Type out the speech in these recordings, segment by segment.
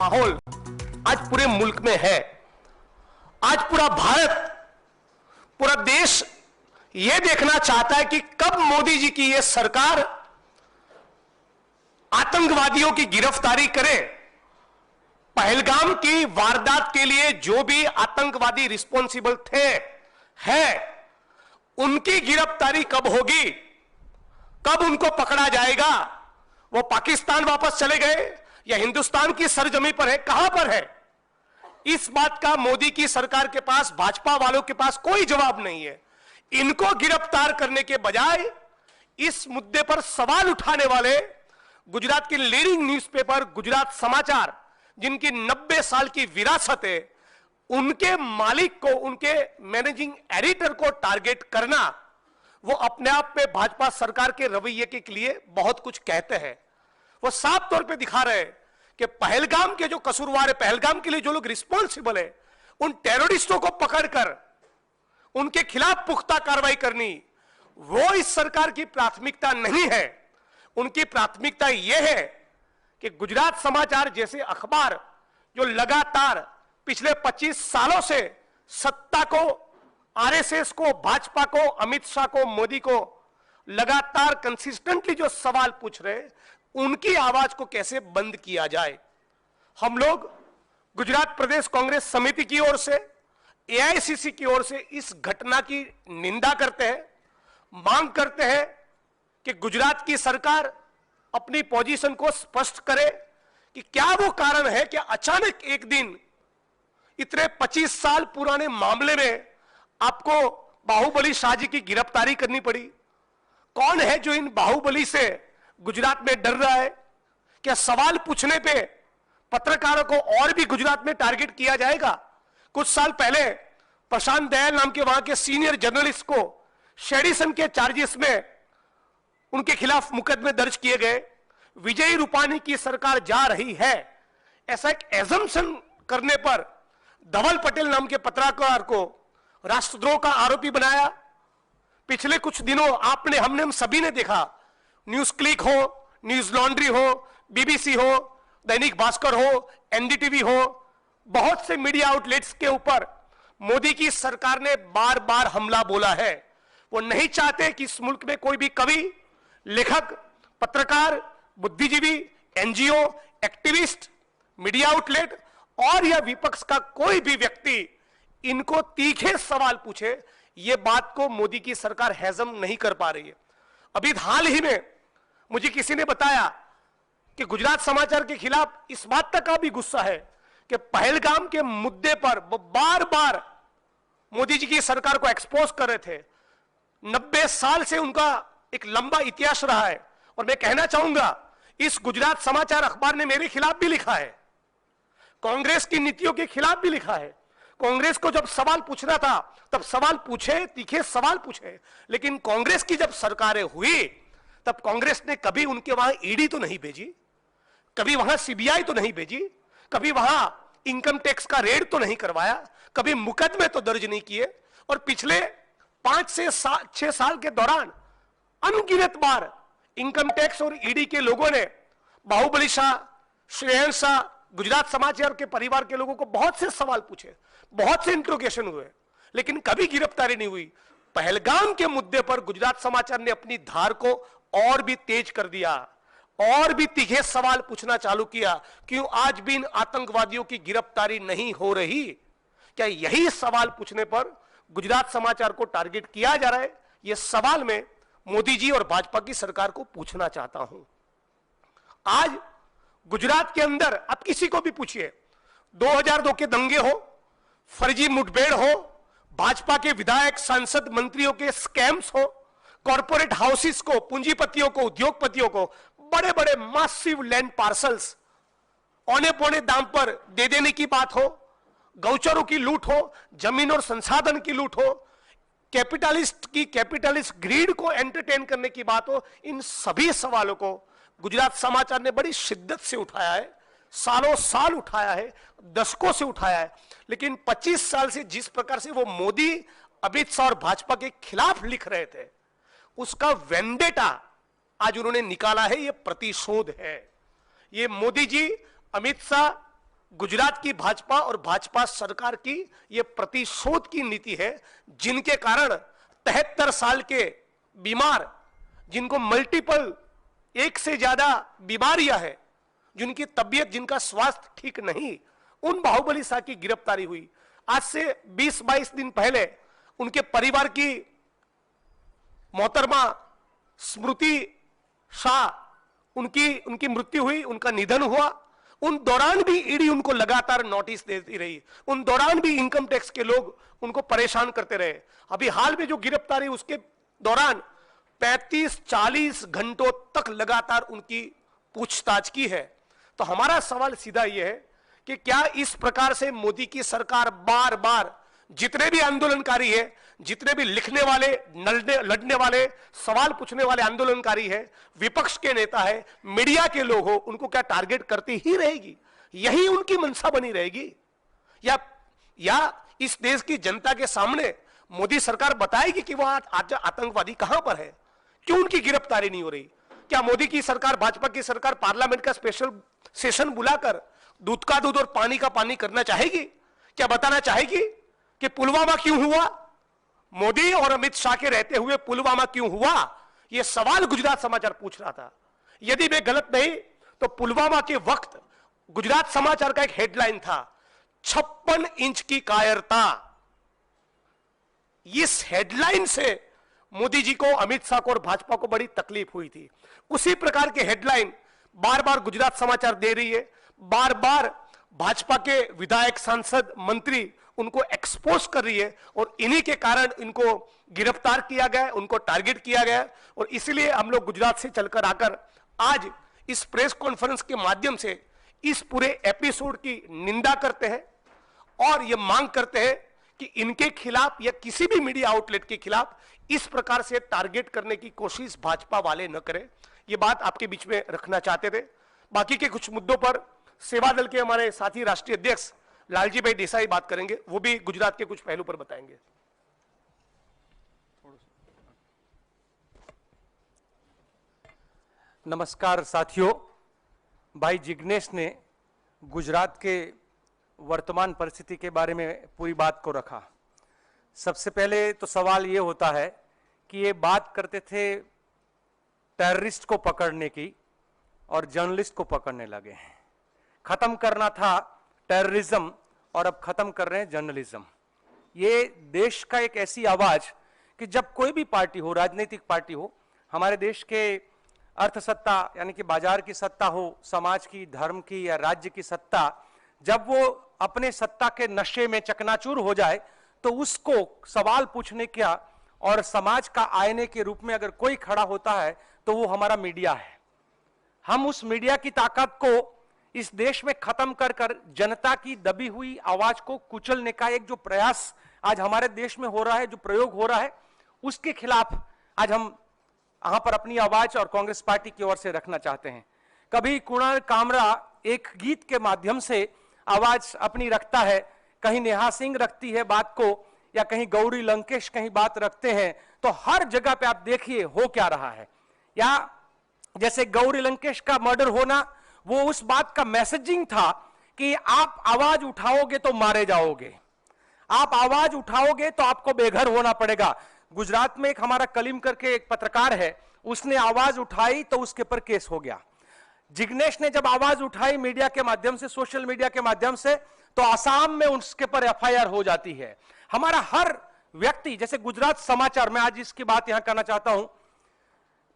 माहौल आज पूरे मुल्क में है। आज पूरा भारत, पूरा देश यह देखना चाहता है कि कब मोदी जी की यह सरकार आतंकवादियों की गिरफ्तारी करे। पहलगाम की वारदात के लिए जो भी आतंकवादी रिस्पॉन्सिबल थे उनकी गिरफ्तारी कब होगी, कब उनको पकड़ा जाएगा। वो पाकिस्तान वापस चले गए या हिंदुस्तान की सरजमी पर है, कहां पर है? इस बात का मोदी की सरकार के पास, भाजपा वालों के पास कोई जवाब नहीं है। इनको गिरफ्तार करने के बजाय इस मुद्दे पर सवाल उठाने वाले गुजरात की लीडिंग न्यूज़पेपर गुजरात समाचार, जिनकी 90 साल की विरासत है, उनके मालिक को, उनके मैनेजिंग एडिटर को टारगेट करना, वो अपने आप में भाजपा सरकार के रवैये के लिए बहुत कुछ कहते हैं। वो साफ तौर पे दिखा रहे हैं कि पहलगाम के जो कसूरवार है, पहलगाम के लिए जो लोग रिस्पॉन्सिबल है, उन टेररिस्टों को पकड़कर उनके खिलाफ पुख्ता कार्रवाई करनी, वो इस सरकार की प्राथमिकता नहीं है। उनकी प्राथमिकता यह है कि गुजरात समाचार जैसे अखबार जो लगातार पिछले 25 सालों से सत्ता को, आरएसएस को, भाजपा को, अमित शाह को, मोदी को लगातार कंसिस्टेंटली जो सवाल पूछ रहे, उनकी आवाज को कैसे बंद किया जाए। हम लोग गुजरात प्रदेश कांग्रेस समिति की ओर से, एआईसीसी की ओर से इस घटना की निंदा करते हैं, मांग करते हैं कि गुजरात की सरकार अपनी पोजीशन को स्पष्ट करे कि क्या वो कारण है कि अचानक एक दिन इतने 25 साल पुराने मामले में आपको बाहुबली शाह जी की गिरफ्तारी करनी पड़ी। कौन है जो इन बाहुबली से गुजरात में डर रहा है? क्या सवाल पूछने पे पत्रकारों को और भी गुजरात में टारगेट किया जाएगा? कुछ साल पहले प्रशांत दयाल नाम के वहां के सीनियर जर्नलिस्ट को शेडिसन के चार्जेस में उनके खिलाफ मुकदमे दर्ज किए गए। विजय रूपानी की सरकार जा रही है, ऐसा एक एजम्पशन करने पर धवल पटेल नाम के पत्रकार को राष्ट्रद्रोह का आरोपी बनाया। पिछले कुछ दिनों हमने हम सभी ने देखा, न्यूज क्लिक हो, न्यूज लॉन्ड्री हो, बीबीसी हो, दैनिक भास्कर हो, एनडीटीवी हो, बहुत से मीडिया आउटलेट्स के ऊपर मोदी की सरकार ने बार बार हमला बोला है। वो नहीं चाहते कि इस मुल्क में कोई भी कवि, लेखक, पत्रकार, बुद्धिजीवी, एनजीओ, एक्टिविस्ट, मीडिया आउटलेट और या विपक्ष का कोई भी व्यक्ति इनको तीखे सवाल पूछे। ये बात को मोदी की सरकार हेजम नहीं कर पा रही है। अभी हाल ही में मुझे किसी ने बताया कि गुजरात समाचार के खिलाफ इस बात तक का भी गुस्सा है कि पहलगाम के मुद्दे पर वो बार बार मोदी जी की सरकार को एक्सपोज कर रहे थे। 90 साल से उनका एक लंबा इतिहास रहा है। और मैं कहना चाहूंगा, इस गुजरात समाचार अखबार ने मेरे खिलाफ भी लिखा है, कांग्रेस की नीतियों के खिलाफ भी लिखा है। कांग्रेस को जब सवाल पूछना था तब सवाल पूछे, तीखे सवाल पूछे, लेकिन कांग्रेस की जब सरकारें हुई तब कांग्रेस ने कभी उनके वहां ईडी तो नहीं भेजी, कभी वहां सीबीआई तो नहीं भेजी, कभी वहां इनकम टैक्स का रेड तो नहीं करवाया, कभी मुकदमे तो दर्ज नहीं किए। और पिछले 5 से 6 साल के दौरान अनगिनत बार इनकम टैक्स और ईडी के लोगों ने बाहुबली शाह, श्रेयस शाह, गुजरात समाचार के परिवार के लोगों को बहुत से सवाल पूछे, बहुत से इंट्रोगेशन हुए, लेकिन कभी गिरफ्तारी नहीं हुई। पहलगाम के मुद्दे पर गुजरात समाचार ने अपनी धार को और भी तेज कर दिया, और भी तीखे सवाल पूछना चालू किया। क्यों आज भी इन आतंकवादियों की गिरफ्तारी नहीं हो रही? क्या यही सवाल पूछने पर गुजरात समाचार को टारगेट किया जा रहा है? यह सवाल मैं मोदी जी और भाजपा की सरकार को पूछना चाहता हूं। आज गुजरात के अंदर आप किसी को भी पूछिए, 2002 के दंगे हो, फर्जी मुठभेड़ हो, भाजपा के विधायक, सांसद, मंत्रियों के स्कैम्स हो, कॉर्पोरेट हाउसेस को, पूंजीपतियों को, उद्योगपतियों को बड़े बड़े मासिव लैंड पार्सल्स औने पौने दाम पर दे देने की बात हो, गौचरों की लूट हो, जमीन और संसाधन की लूट हो, कैपिटलिस्ट ग्रीड को एंटरटेन करने की बात हो, इन सभी सवालों को गुजरात समाचार ने बड़ी शिद्दत से उठाया है, सालों साल उठाया है, दशकों से उठाया है। लेकिन 25 साल से जिस प्रकार से वो मोदी, अमित शाह और भाजपा के खिलाफ लिख रहे थे, उसका वेंडेटा आज उन्होंने निकाला है। ये प्रतिशोध है। ये मोदी जी, अमित शाह गुजरात की भाजपा और भाजपा सरकार की यह प्रतिशोध की नीति है, जिनके कारण 73 साल के बीमार, जिनको मल्टीपल एक से ज्यादा बीमारियां हैं, जिनकी तबीयत, जिनका स्वास्थ्य ठीक नहीं, उन बाहुबली शाह की गिरफ्तारी हुई। आज से 20-22 दिन पहले उनके परिवार की मोहतरमा स्मृति शाह, उनकी मृत्यु हुई, उनका निधन हुआ। उन दौरान भी ईडी उनको लगातार नोटिस देती रही, उन दौरान भी इनकम टैक्स के लोग उनको परेशान करते रहे। अभी हाल में जो गिरफ्तारी, उसके दौरान 35-40 घंटों तक लगातार उनकी पूछताछ की है। तो हमारा सवाल सीधा यह है कि क्या इस प्रकार से मोदी की सरकार बार बार, जितने भी आंदोलनकारी है, जितने भी लिखने वाले, लड़ने वाले, सवाल पूछने वाले आंदोलनकारी है, विपक्ष के नेता है, मीडिया के लोग हो, उनको क्या टारगेट करती ही रहेगी? यही उनकी मंशा बनी रहेगी? या इस देश की जनता के सामने मोदी सरकार बताएगी कि वह आतंकवादी कहां पर है? क्यों उनकी गिरफ्तारी नहीं हो रही? क्या मोदी की सरकार, भाजपा की सरकार पार्लियामेंट का स्पेशल सेशन बुलाकर दूध का दूध और पानी का पानी करना चाहेगी? क्या बताना चाहेगी कि पुलवामा क्यों हुआ? मोदी और अमित शाह के रहते हुए पुलवामा क्यों हुआ? यह सवाल गुजरात समाचार पूछ रहा था। यदि मैं गलत नहीं तो पुलवामा के वक्त गुजरात समाचार का एक हेडलाइन था, 56 इंच की कायरता। इस हेडलाइन से मोदी जी को, अमित शाह को और भाजपा को बड़ी तकलीफ हुई थी। उसी प्रकार के हेडलाइन बार बार गुजरात समाचार दे रही है। बार बार भाजपा के विधायक, सांसद, मंत्री उनको एक्सपोज कर रही है और इन्हीं के कारण इनको गिरफ्तार किया गया, उनको टारगेट किया गया। और इसलिए हम लोग गुजरात से चलकर आकर आज इस प्रेस कॉन्फ्रेंस के माध्यम से इस पूरे एपिसोड की निंदा करते हैं और यह मांग करते हैं कि इनके खिलाफ या किसी भी मीडिया आउटलेट के खिलाफ इस प्रकार से टारगेट करने की कोशिश भाजपा वाले न करें। यह बात आपके बीच में रखना चाहते थे। बाकी के कुछ मुद्दों पर सेवा दल के हमारे साथी राष्ट्रीय अध्यक्ष लालजी भाई देसाई बात करेंगे, वो भी गुजरात के कुछ पहलू पर बताएंगे। नमस्कार साथियों, भाई जिग्नेश ने गुजरात के वर्तमान परिस्थिति के बारे में पूरी बात को रखा। सबसे पहले तो सवाल ये होता है कि ये बात करते थे टेररिस्ट को पकड़ने की और जर्नलिस्ट को पकड़ने लगे हैं। खत्म करना था टेररिज्म और अब खत्म कर रहे हैं जर्नलिज्म। ये देश का एक ऐसी आवाज कि जब कोई भी पार्टी हो, राजनीतिक पार्टी हो, हमारे देश के अर्थ सत्ता यानी कि बाजार की सत्ता हो, समाज की, धर्म की या राज्य की सत्ता, जब वो अपने सत्ता के नशे में चकनाचूर हो जाए तो उसको सवाल पूछने का और समाज का आईने के रूप में अगर कोई खड़ा होता है तो वो हमारा मीडिया है। हम उस मीडिया की ताकत को इस देश में खत्म कर कर जनता की दबी हुई आवाज को कुचलने का एक जो प्रयास आज हमारे देश में हो रहा है, जो प्रयोग हो रहा है, उसके खिलाफ आज हम यहां पर अपनी आवाज और कांग्रेस पार्टी की ओर से रखना चाहते हैं। कभी कुणाल कामरा एक गीत के माध्यम से आवाज अपनी रखता है, कहीं नेहा सिंह रखती है बात को, या कहीं गौरी लंकेश कहीं बात रखते हैं। तो हर जगह पे आप देखिए हो क्या रहा है। या जैसे गौरी लंकेश का मर्डर होना, वो उस बात का मैसेजिंग था कि आप आवाज उठाओगे तो मारे जाओगे, आप आवाज उठाओगे तो आपको बेघर होना पड़ेगा। गुजरात में एक हमारा कलीम करके एक पत्रकार है, उसने आवाज उठाई तो उसके ऊपर केस हो गया। जिग्नेश ने जब आवाज उठाई मीडिया के माध्यम से, सोशल मीडिया के माध्यम से, तो आसाम में उसके पर एफआईआर हो जाती है। हमारा हर व्यक्ति, जैसे गुजरात समाचार, मैं आज इसकी बात यहां करना चाहता हूं,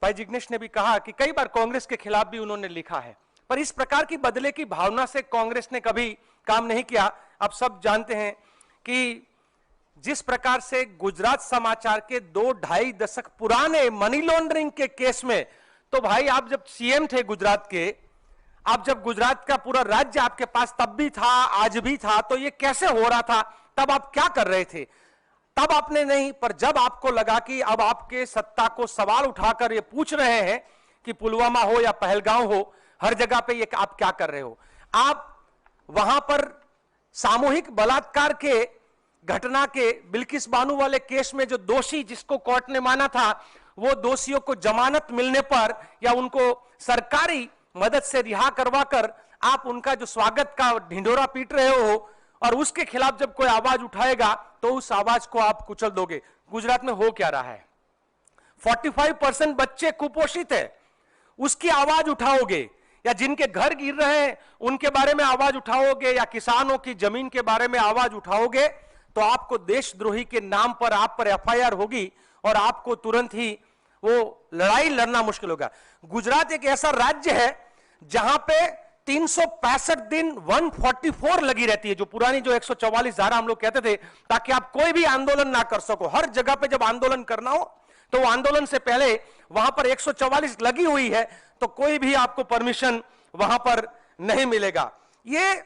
भाई जिग्नेश ने भी कहा कि कई बार कांग्रेस के खिलाफ भी उन्होंने लिखा है, पर इस प्रकार की बदले की भावना से कांग्रेस ने कभी काम नहीं किया। आप सब जानते हैं कि जिस प्रकार से गुजरात समाचार के 2-2.5 दशक पुराने मनी लॉन्ड्रिंग के केस में, तो भाई आप जब सीएम थे गुजरात के, आप जब गुजरात का पूरा राज्य आपके पास तब भी था, आज भी था, तो ये कैसे हो रहा था? तब आप क्या कर रहे थे? तब आपने नहीं, पर जब आपको लगा कि अब आपके सत्ता को सवाल उठाकर ये पूछ रहे हैं कि पुलवामा हो या पहलगांव हो, हर जगह पे ये आप क्या कर रहे हो? आप वहां पर सामूहिक बलात्कार के घटना के बिल्किस बानो वाले केस में जो दोषी, जिसको कोर्ट ने माना था, वो दोषियों को जमानत मिलने पर या उनको सरकारी मदद से रिहा करवाकर आप उनका जो स्वागत का ढिंढोरा पीट रहे हो और उसके खिलाफ जब कोई आवाज उठाएगा तो उस आवाज को आप कुचल दोगे। गुजरात में हो क्या रहा है? 45% बच्चे कुपोषित है, उसकी आवाज उठाओगे? या जिनके घर गिर रहे हैं उनके बारे में आवाज उठाओगे? या किसानों की जमीन के बारे में आवाज उठाओगे? तो आपको देशद्रोही के नाम पर आप पर एफआईआर होगी और आपको तुरंत ही वो लड़ाई लड़ना मुश्किल होगा। गुजरात एक ऐसा राज्य है जहां पे 365 दिन 144 लगी रहती है, जो पुरानी जो 144 धारा हम लोग कहते थे, ताकि आप कोई भी आंदोलन ना कर सको। हर जगह पे जब आंदोलन करना हो तो वो आंदोलन से पहले वहां पर 144 लगी हुई है, तो कोई भी आपको परमिशन वहां पर नहीं मिलेगा। ये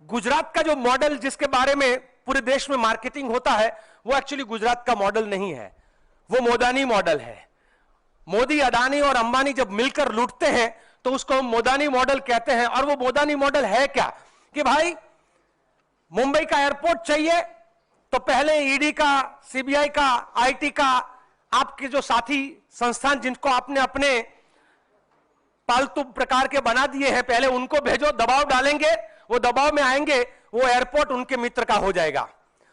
गुजरात का जो मॉडल जिसके बारे में पूरे देश में मार्केटिंग होता है, वो एक्चुअली गुजरात का मॉडल नहीं है, वो मोदानी मॉडल है। मोदी, अडानी और अंबानी जब मिलकर लूटते हैं तो उसको हम मोदानी मॉडल कहते हैं। और वो मोदानी मॉडल है क्या कि भाई मुंबई का एयरपोर्ट चाहिए तो पहले ईडी का, सीबीआई का, आईटी का, आपके जो साथी संस्थान जिनको आपने अपने पालतू प्रकार के बना दिए हैं, पहले उनको भेजो, दबाव डालेंगे, वो दबाव में आएंगे, वो एयरपोर्ट उनके मित्र का हो जाएगा,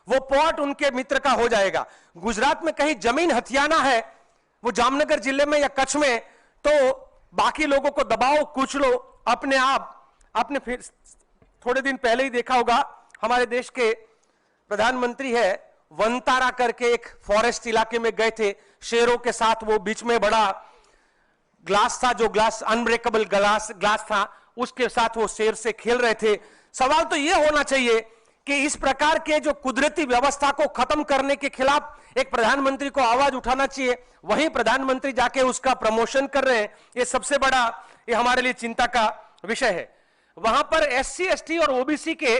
वो पोर्ट उनके मित्र का हो जाएगा। गुजरात में कहीं जमीन हथियाना है, वो जामनगर जिले में या कच्छ में, तो बाकी लोगों को दबाओ, कुचलो अपने आप। आपने फिर थोड़े दिन पहले ही देखा होगा, हमारे देश के प्रधानमंत्री है वनतारा करके एक फॉरेस्ट इलाके में गए थे शेरों के साथ। वो बीच में बड़ा ग्लास था, जो ग्लास अनब्रेकेबल ग्लास था, उसके साथ वो शेर से खेल रहे थे। सवाल तो ये होना चाहिए कि इस प्रकार के जो कुदरती व्यवस्था को खत्म करने के खिलाफ एक प्रधानमंत्री को आवाज उठाना चाहिए। वहीं प्रधानमंत्री जाके उसका प्रमोशन कर रहे हैं, ये सबसे बड़ा, ये हमारे लिए चिंता का विषय है। वहां पर एससी, एसटी और ओबीसी के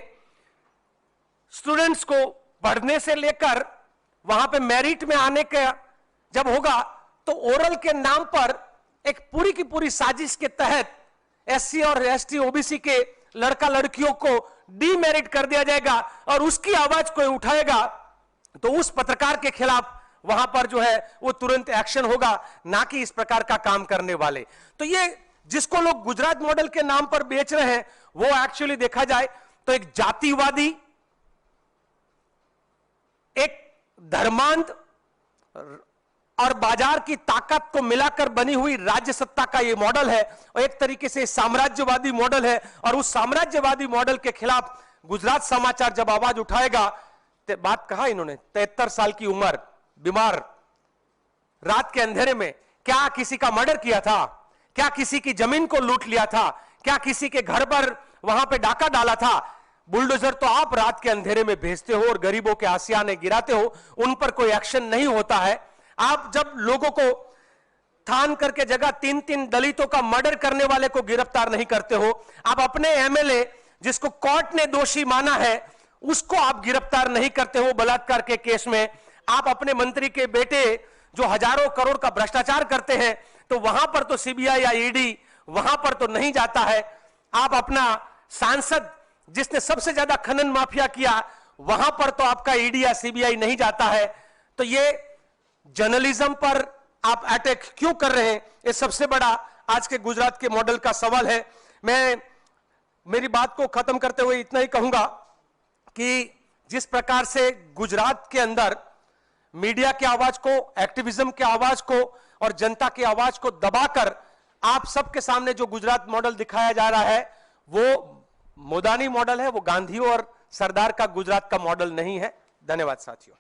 स्टूडेंट्स को पढ़ने से लेकर वहां पे मेरिट में आने का जब होगा तो ओरल के नाम पर एक पूरी की पूरी साजिश के तहत एससी और एसटी, ओबीसी के लड़का लड़कियों को डीमेरिट कर दिया जाएगा और उसकी आवाज कोई उठाएगा तो उस पत्रकार के खिलाफ वहां पर जो है वो तुरंत एक्शन होगा, ना कि इस प्रकार का काम करने वाले। तो ये जिसको लोग गुजरात मॉडल के नाम पर बेच रहे हैं, वो एक्चुअली देखा जाए तो एक जातिवादी, एक धर्मांध और बाजार की ताकत को मिलाकर बनी हुई राज्य सत्ता का यह मॉडल है और एक तरीके से साम्राज्यवादी मॉडल है। और उस साम्राज्यवादी मॉडल के खिलाफ गुजरात समाचार जब आवाज उठाएगा, तो बात कहा इन्होंने, 73 साल की उम्र, बीमार, रात के अंधेरे में क्या किसी का मर्डर किया था? क्या किसी की जमीन को लूट लिया था? क्या किसी के घर पर वहां पे डाका डाला था? बुलडोजर तो आप रात के अंधेरे में भेजते हो और गरीबों के आसियाने गिराते हो, उन पर कोई एक्शन नहीं होता है। आप जब लोगों को थान करके जगह 3-3 दलितों का मर्डर करने वाले को गिरफ्तार नहीं करते हो, आप अपने एमएलए जिसको कोर्ट ने दोषी माना है उसको आप गिरफ्तार नहीं करते हो बलात्कार के केस में, आप अपने मंत्री के बेटे जो हजारों करोड़ का भ्रष्टाचार करते हैं तो वहां पर तो सीबीआई या ईडी वहां पर तो नहीं जाता है, आप अपना सांसद जिसने सबसे ज्यादा खनन माफिया किया वहां पर तो आपका ईडी या सीबीआई नहीं जाता है। तो ये जर्नलिज्म पर आप अटैक क्यों कर रहे हैं, ये सबसे बड़ा आज के गुजरात के मॉडल का सवाल है। मैं मेरी बात को खत्म करते हुए इतना ही कहूंगा कि जिस प्रकार से गुजरात के अंदर मीडिया की आवाज को, एक्टिविज्म की आवाज को और जनता की आवाज को दबाकर आप सबके सामने जो गुजरात मॉडल दिखाया जा रहा है वो मोदानी मॉडल है, वो गांधी और सरदार का गुजरात का मॉडल नहीं है। धन्यवाद साथियों।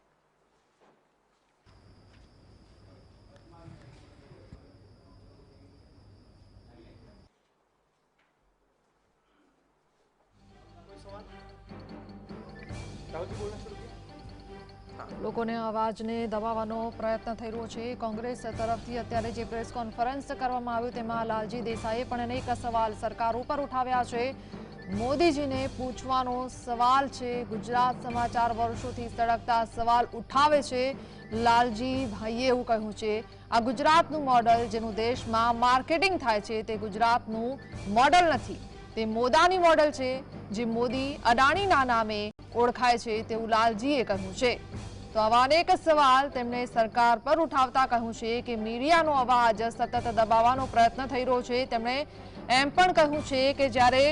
લોકોને અવાજને દબાવવાનો પ્રયત્ન થઈ રહ્યો છે। કોંગ્રેસ તરફથી અત્યારે જે પ્રેસ કોન્ફરન્સ કરવામાં આવ્યું તેમાં લાલજી દેસાઈએ પણ અનેક સવાલ સરકાર ઉપર ઉઠાવ્યા છે। મોદીજીને પૂછવાનો સવાલ છે, ગુજરાત સમાચાર વર્ષોથી સળગતા સવાલ ઉઠાવે છે। લાલજી ભાઈએ એવું કહ્યું છે, આ ગુજરાતનું મોડલ જેનું દેશમાં માર્કેટિંગ થાય છે તે ગુજરાતનું મોડલ નથી, તે મોદાની મોડલ છે જે મોદી અડાણીના નામે ઓળખાય છે તેવું લાલજીએ કહ્યું છે। તો આવા અનેક સવાલ તેમણે સરકાર પર ઉઠાવતા કહ્યું છે કે મીડિયાનો અવાજ સતત દબાવવાનો પ્રયત્ન થઈ રહ્યો છે। તેમણે એમ પણ કહ્યું છે કે જ્યારે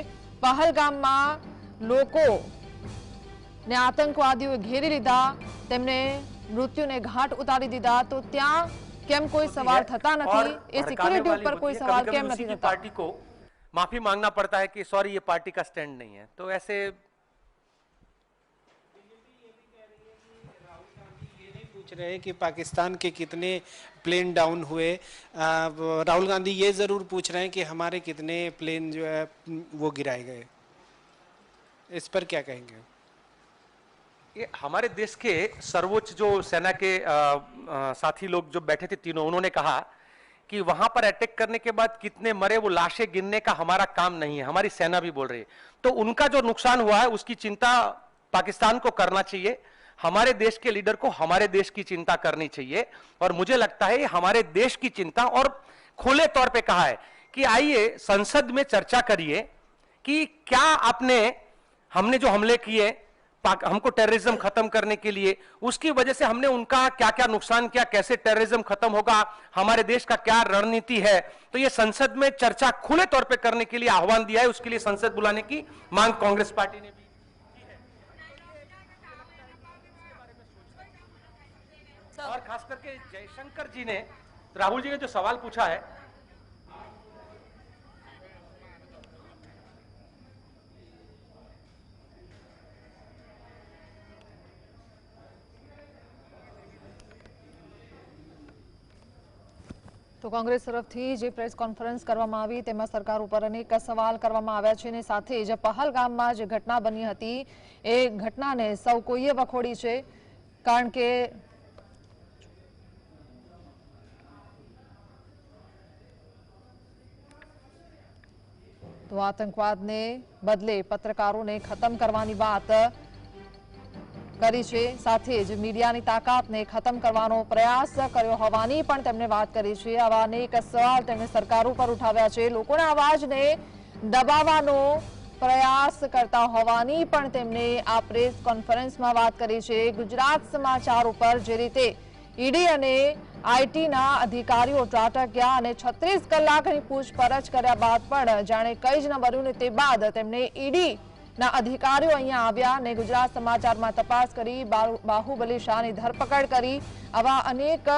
પહલગામમાં લોકોને આતંકવાદીઓએ ઘેરી લીધા, તેમને મૃત્યુને ઘાટ ઉતારી દીધા, તો ત્યાં કેમ કોઈ સવાલ થતા નથી, એ સિક્योरिटी ऊपर कोई सवाल केम नहीं थता। पार्टी को माफी मांगना पड़ता है कि सॉरी ये पार्टी का स्टैंड नहीं है, तो ऐसे पूछ रहे हैं कि पाकिस्तान के कितने प्लेन डाउन हुए। राहुल गांधी ये जरूर पूछ रहे हैं कि हमारे कितने प्लेन जो है वो गिराए गए। इस पर क्या कहेंगे? ये हमारे देश के सर्वोच्च जो सेना के साथी लोग जो बैठे थे तीनों, उन्होंने कहा कि वहां पर अटैक करने के बाद कितने मरे वो लाशें गिनने का हमारा काम नहीं है, हमारी सेना भी बोल रही है। तो उनका जो नुकसान हुआ है उसकी चिंता पाकिस्तान को करना चाहिए, हमारे देश के लीडर को हमारे देश की चिंता करनी चाहिए। और मुझे लगता है हमारे देश की चिंता, और खुले तौर पे कहा है कि आइए संसद में चर्चा करिए कि क्या हमने जो हमले किए हमको टेररिज्म खत्म करने के लिए, उसकी वजह से हमने उनका क्या क्या नुकसान किया, कैसे टेररिज्म खत्म होगा, हमारे देश का क्या रणनीति है। तो ये संसद में चर्चा खुले तौर पे करने के लिए आह्वान दिया है, उसके लिए संसद बुलाने की मांग कांग्रेस पार्टी ने भी की है। और खास करके जयशंकर जी ने, राहुल जी ने जो सवाल पूछा है, તો કોંગ્રેસ તરફથી જે પ્રેસ કોન્ફરન્સ કરવામાં આવી તેમાં સરકાર ઉપર અનેક સવાલ કરવામાં આવ્યા છે, અને સાથે જ પહલગામમાં જે ઘટના બની હતી એ ઘટનાને સૌ કોઈએ વખોડી છે, કારણ કે તો આતંકવાદને બદલે પત્રકારોને ખતમ કરવાની વાત કરી છે, સાથે જ મીડિયાની તાકાતને ખતમ કરવાનો પ્રયાસ કર્યો હોવાની પણ તેમણે વાત કરી છે। આવા અનેક સવાલ તેમણે સરકાર ઉપર ઉઠાવ્યા છે, લોકોના અવાજને દબાવવાનો પ્રયાસ કરતા હોવાની પણ તેમણે આ પ્રેસ કોન્ફરન્સમાં વાત કરી છે। ગુજરાત સમાચાર ઉપર જે રીતે ઈડી અને આઈટીના અધિકારીઓ ત્રાટક્યા અને 36 કલાકની પૂછપરછ કર્યા બાદ પણ જાણે કંઈ જ ન બન્યું, તે બાદ તેમણે ઈડી ના અધિકારીઓ અહીંયા આવ્યા અને ગુજરાત સમાચારમાં તપાસ કરી બાહુબલી શાહની ધરપકડ કરી। આવા અનેક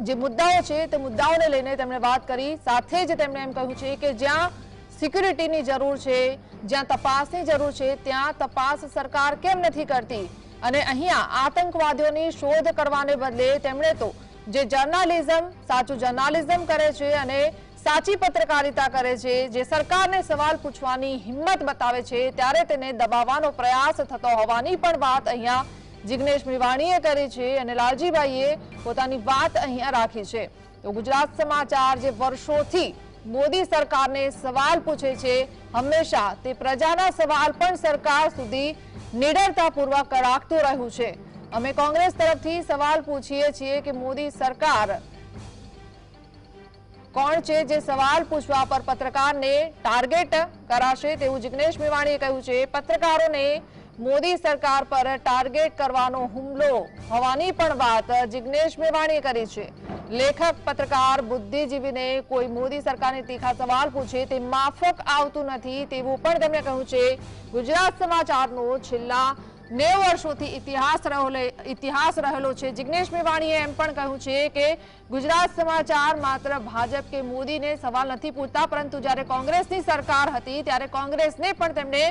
જે મુદ્દાઓ છે તે મુદ્દાઓને લઈને તેમણે વાત કરી, સાથે જ તેમણે એમ કહ્યું છે કે જ્યાં સિક્યુરિટીની જરૂર છે, જ્યાં તપાસની જરૂર છે, ત્યાં તપાસ સરકાર કેમ નથી કરતી, અને અહીંયા આતંકવાદીઓની શોધ કરવાને બદલે તેમણે તો જે જર્નાલિઝમ, સાચું જર્નાલિઝમ કરે છે અને સાચી પત્રકારિતા કરે છે, જે સરકારને સવાલ પૂછવાની હિંમત બતાવે છે, ત્યારે તેને દબાવવાનો પ્રયાસ થતો હોવાની પણ વાત અહીંયા જિગ્નેશ મેવાણીએ કરી છે અને લાલજીભાઈએ પોતાની વાત અહીંયા રાખી છે। તો ગુજરાત સમાચાર જે વર્ષોથી મોદી સરકારને સવાલ પૂછે છે, હંમેશા તે પ્રજાના સવાલ પણ સરકાર સુધી નિડરતાપૂર્વક રાખતું રહ્યું છે। અમે કોંગ્રેસ તરફથી સવાલ પૂછીએ છીએ કે મોદી સરકાર કોણ છે જે સવાલ પૂછવા પર પત્રકારને ટાર્ગેટ કરાશે, તેવું જિગ્નેશ મેવાણીએ કહ્યું છે। પત્રકારોને મોદી સરકાર પર ટાર્ગેટ કરવાનો હુમલો હોવાની પણ વાત જિગ્નેશ મેવાણીએ કરી છે। લેખક, પત્રકાર, બુદ્ધિજીવીને કોઈ મોદી સરકારને તીખા સવાલ પૂછે તે માફક આવતું નથી, તેવું પણ તેમણે કહ્યું છે। ગુજરાત સમાચારનો છેલ્લા 90 વર્ષોથી ઇતિહાસ રહેલો છે। જિગ્નેશ મેવાણીએ એમ પણ કહ્યું છે કે ગુજરાત સમાચાર માત્ર ભાજપ કે મોદીને સવાલ નથી પૂછતા, પરંતુ જ્યારે કોંગ્રેસની સરકાર હતી ત્યારે કોંગ્રેસને પણ તેમણે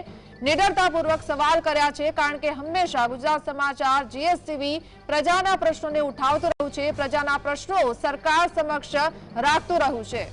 નિડરતાપૂર્વક સવાલ કર્યા છે, કારણ કે હંમેશા ગુજરાત સમાચાર જીએસટીવી પ્રજાના પ્રશ્નોને ઉઠાવતું રહ્યું છે, પ્રજાના પ્રશ્નો સરકાર સમક્ષ રાખતું રહ્યું છે।